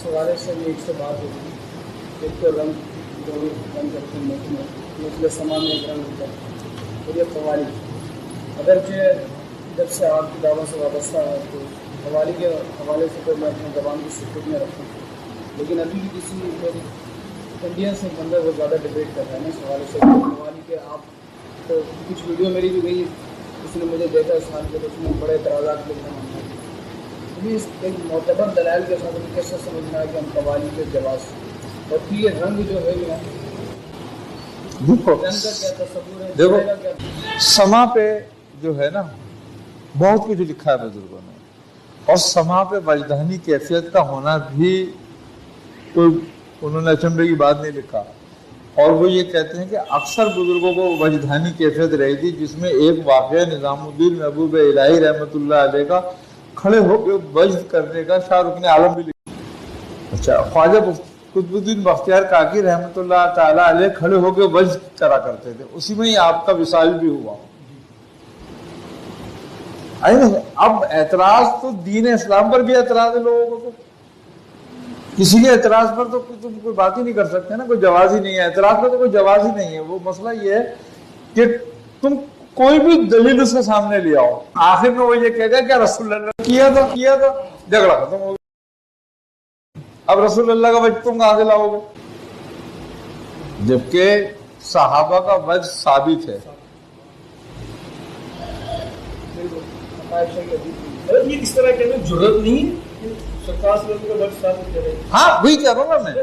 सवाल से एक से बात होती है, एक तो रंग जो रंग करते हैं मतलब समा में एक रंग होता है, और ये कवाली अगरचे जब से आपकी दावा से वाबस्ता है तो कवाली के हवाले से तो मैं अपने जबान की सुकून में रखूँ, लेकिन अभी भी किसी इंडियन से बंदा बहुत ज़्यादा डिबेट कर रहा है ना इस हवाले से कवाली के। आप तो कुछ वीडियो मेरी भी गई, उसने मुझे देखा इस हाल के, तो उसमें बड़े एतराज़ात लिखना मानना है। इस एक मोतबर दलाइल के साथ हमें कैसे समझना है कि हम कवाली के जवाब और फिर ये रंग जो है ना, देखो रंग का क्या तस्वुर है, देखो का क्या समा पे जो है ना बहुत कुछ लिखा है बुजुर्गों ने, और समा पे वजदानी कैफियत का होना भी कोई उन्होंने अचंभे की बात नहीं लिखा। और वो ये कहते हैं कि अक्सर बुजुर्गों को वजदानी कैफियत रही थी, जिसमें एक वाक़या निज़ामुद्दीन महबूब इलाही रहमतुल्लाह अलैह का खड़े होकर वज्द करने का शाहरुख ने आलम भी लिखा। अच्छा, ख्वाजा कुतुबुद्दीन बख्तियार काकी रहमतुल्लाह ताला अलैह खड़े होकर वज्द करा करते थे, उसी में ही आपका विसाल भी हुआ। अब एतराज तो दीन इस्लाम पर भी एतराज है लोगों को, तो किसी के एतराज पर तो तुम कोई बात ही नहीं कर सकते ना, कोई जवाब ही नहीं है, एतराज पर तो कोई जवाब ही नहीं है। वो मसला ये है कि तुम कोई भी दलील उसके सामने ले आओ, आखिर में वो ये कहेगा क्या रसूलुल्लाह ने किया था, झगड़ा खत्म हो गया। अब रसूलुल्लाह का वजह तुम कहां से लाओगे, जबकि सहाबा का वजह साबित है। ये किस तरह के जरूरत नहीं है सरकार से का वक्त साबित करे। हाँ वही कह रहा हूँ मैं,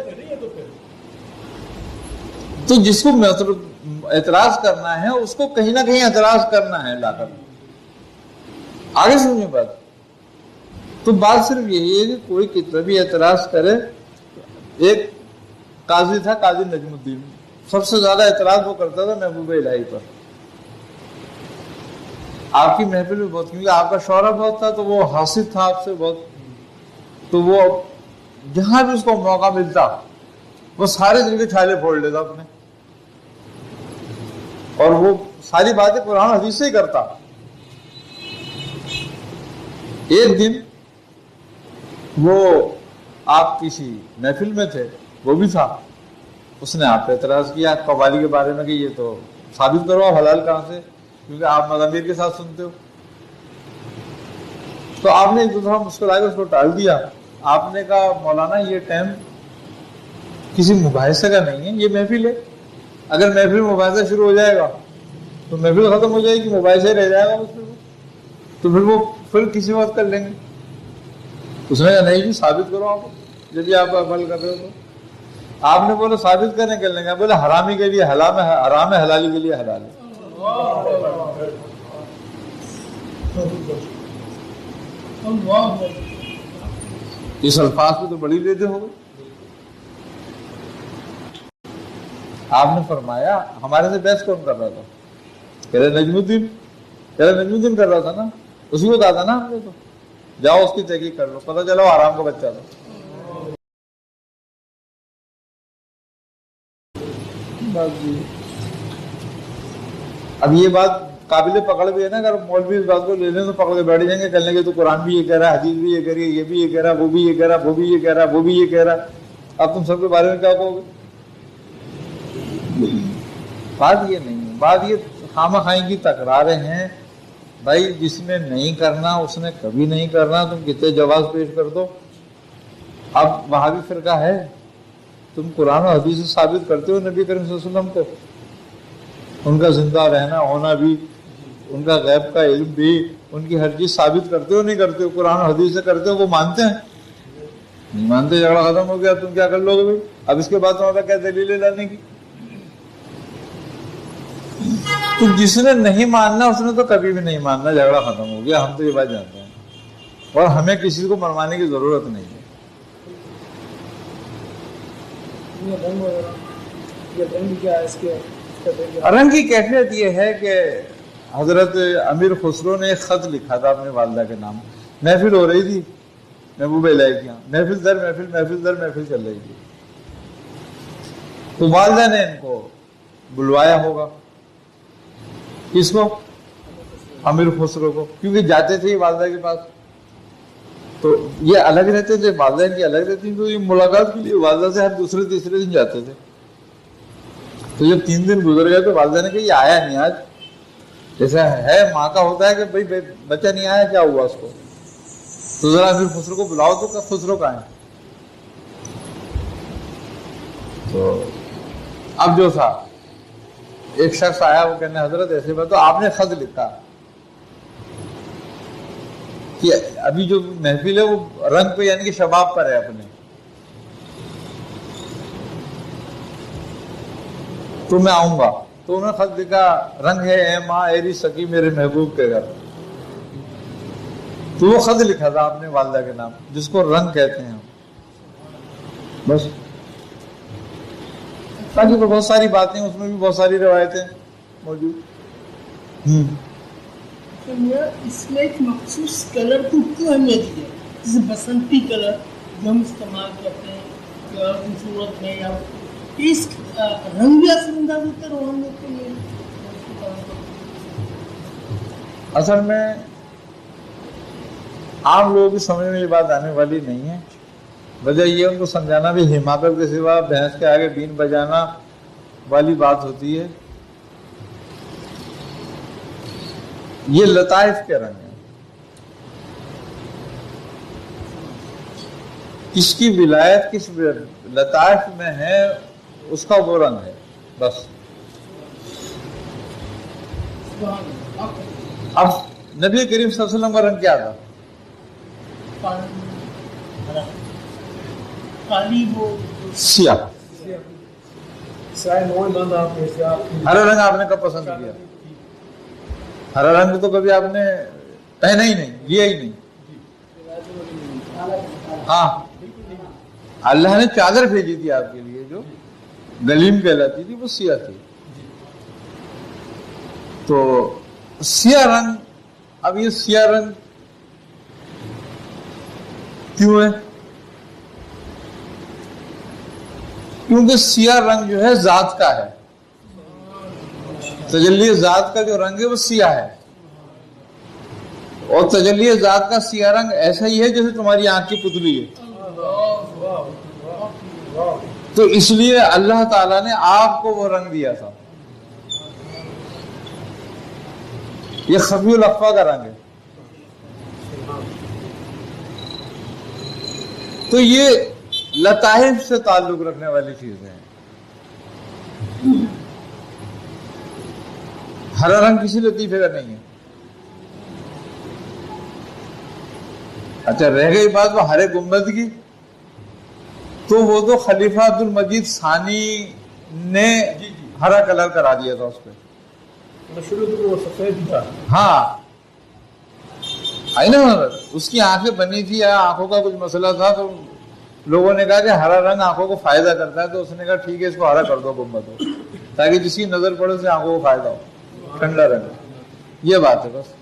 तो जिसको मतलब एतराज करना है उसको कहीं ना कहीं एतराज करना है लाकर। आगे सुनिए बात, तो बात सिर्फ यही है कि कोई कितना भी एतराज करे। एक काजी था, काजी नजमुद्दीन, सबसे ज्यादा एतराज वो करता था महबूब इलाही पर। आपकी महफिल में बहुत, क्योंकि आपका शौहरा बहुत था तो वो हासिल था आपसे बहुत, तो वो जहां भी उसको मौका मिलता वो सारे दिल के छाले फोड़ लेता अपने, और वो सारी बातें कुरान हदीस से ही करता। एक दिन वो आप किसी महफिल में थे, वो भी था, उसने आप पे एतराज किया कव्वाली के बारे में कि ये तो साबित करो आप हलाल कहां से, क्योंकि आप मज़ामीर के साथ सुनते हो। तो आपने एक दूसरा मुस्कुरा के उसको टाल दिया। आपने कहा मौलाना ये टाइम किसी मुबाहिसे का नहीं है, ये महफिल है। अगर महफिल मुबाहिसा शुरू हो जाएगा तो महफिल खत्म हो जाएगी, मुबाहिसा रह जाएगा उसमें, तो फिर वो फिर किसी वक्त कर लेंगे। उसने कहा नहीं जी साबित करो आप, यदि आप अमल कर रहे हो तो। आपने बोला साबित करने कर लेंगे, बोले हरामी के लिए हराम है, हराम है, हलाली के लिए हलाल है। इस अल्फाज पे तो बड़ी लेते हो गए। आपने फरमाया हमारे से बहस कौन कर रहा था, कह रहे नजमुद्दीन कर रहा था ना, उसी को कहा था ना हमने, तो जाओ उसकी तहकीक कर लो, पता चला आराम का बच्चा था। अब ये बात काबिल पकड़ भी है ना, अगर मौलवी इस बात को ले लें तो पकड़ के बैठ जाएंगे, कहने के तो कुरान भी ये कह रहा है, हदीस भी ये कह रही है, ये भी ये कह रहा है, वो भी ये कह रहा है, वो भी ये कह रहा है, वो भी ये कह रहा है। अब तुम सबके बारे में क्या कहोगे? बात ये नहीं है, बात ये खामखाई की तकरारें हैं भाई। जिसने नहीं करना उसने कभी नहीं करना, तुम कितने जवाब पेश कर दो। अब वहाबी फिरका है, तुम कुरान और हदीस से साबित करते हो नबी करीम सल्लल्लाहु अलैहि वसल्लम को, उनका जिंदा रहना होना भी, उनका गैब का इल्म भी, उनकी हर चीज साबित करते हो नहीं करते हो? कुरान और हदीस से करते हो, वो मानते हैं? नहीं मानते, झगड़ा खत्म हो गया, तुम क्या कर लोगे भाई? अब इसके बाद तुम्हारा क्या दलील लाने की? तो जिसने नहीं मानना उसने तो कभी भी नहीं मानना, झगड़ा खत्म हो गया। हम तो ये बात जानते हैं, और हमें किसी को मनवाने की जरूरत नहीं है। रंग की कैफियत ये है कि हजरत अमीर खुसरो ने एक खत लिखा था अपने वालदा के नाम। महफिल हो रही थी महबूब इलाही की यहाँ, महफिल दर महफिल, महफिल दर महफिल चल रही थी। तो वालदा ने इनको बुलवाया होगा, किसको? अमीर खुसरो को, क्योंकि जाते थे वालदा के पास। تو یہ الگ رہتے تھے، والدین کی الگ رہتی، تو یہ ملاقات کے لیے والدہ سے ہر دوسرے تیسرے دن جاتے تھے. تو جب 3 دن گزر گئے تو والدہ نے کہا یہ آیا نہیں آج. جیسا ہے ماں کا ہوتا ہے کہ بھائی بچہ نہیں آیا، کیا ہوا اس کو، تو ذرا پھر خسرو کو بلاؤ. تو خسرو کہاں ہے؟ تو اب جو تھا ایک شخص آیا، وہ کہنے حضرت ایسے بات، تو آپ نے خط لکھا کہ ابھی جو محفل ہے وہ رنگ پہ یعنی کہ شباب پر ہے اپنے، تو میں آؤں گا. تو انہوں نے خط لکھا رنگ ہے اے ماں ایری سکی میرے محبوب کے گھر. تو وہ خط لکھا تھا آپ نے والدہ کے نام، جس کو رنگ کہتے ہیں بس. باقی تو بہت ساری باتیں اس میں بھی بہت ساری روایتیں موجود. اس میں ایک مخصوص کلر کو کیوں اہمیت دی ہے؟ جیسے بسنتی کلر جو ہم استعمال کرتے ہیں خوبصورت میں، یا اس رنگ بھی اثر انداز ہوتا ہے روحانیت کے لیے؟ اصل میں عام لوگوں کی سمجھ میں یہ بات آنے والی نہیں ہے. وجہ یہ ان کو سمجھانا بھی حماقت کے سوا بھینس کے آگے بین بجانا والی بات ہوتی ہے. یہ لطائف کے رنگ ہیں. کس کی ولایت کس لطائف میں ہے اس کا وہ رنگ ہے بس. اب نبی کریم صلی اللہ علیہ وسلم کا رنگ کیا تھا؟ سیاہ. ہرا رنگ آپ نے کب پسند کیا؟ ہرا رنگ تو کبھی آپ نے پہنا ہی نہیں، لیا ہی نہیں. ہاں اللہ نے چادر بھیجی تھی آپ کے لیے جو گلیم کہلاتی تھی، وہ سیاہ تھی. تو سیاہ رنگ، اب یہ سیاہ رنگ کیوں ہے؟ کیونکہ سیاہ رنگ جو ہے ذات کا ہے. تجلی ذات کا جو رنگ ہے وہ سیاہ ہے، اور تجلی ذات کا سیاہ رنگ ایسا ہی ہے جیسے تمہاری آنکھ کی پتلی ہے. تو اس لیے اللہ تعالیٰ نے آپ کو وہ رنگ دیا تھا. یہ خفی الاخفیٰ کا رنگ ہے. تو یہ لطائف سے تعلق رکھنے والی چیزیں ہیں. ہرا رنگ کسی لطیفے کا نہیں ہے. اچھا رہ گئی بات وہ ہرے گنبد کی، تو وہ تو خلیفہ عبد المجید ثانی نے ہرا کلر کرا دیا تھا اس پہ. شروع تو وہ سفید تھا. ہاں آئی نا، اس کی آنکھیں بنی تھی یا آنکھوں کا کچھ مسئلہ تھا، تو لوگوں نے کہا کہ ہرا رنگ آنکھوں کو فائدہ کرتا ہے، تو اس نے کہا ٹھیک ہے اس کو ہرا کر دو گنبد کو، تاکہ جس کی نظر پڑے اسے آنکھوں کو فائدہ ہو. ٹھنڈا رنگ، یہ بات ہے بس.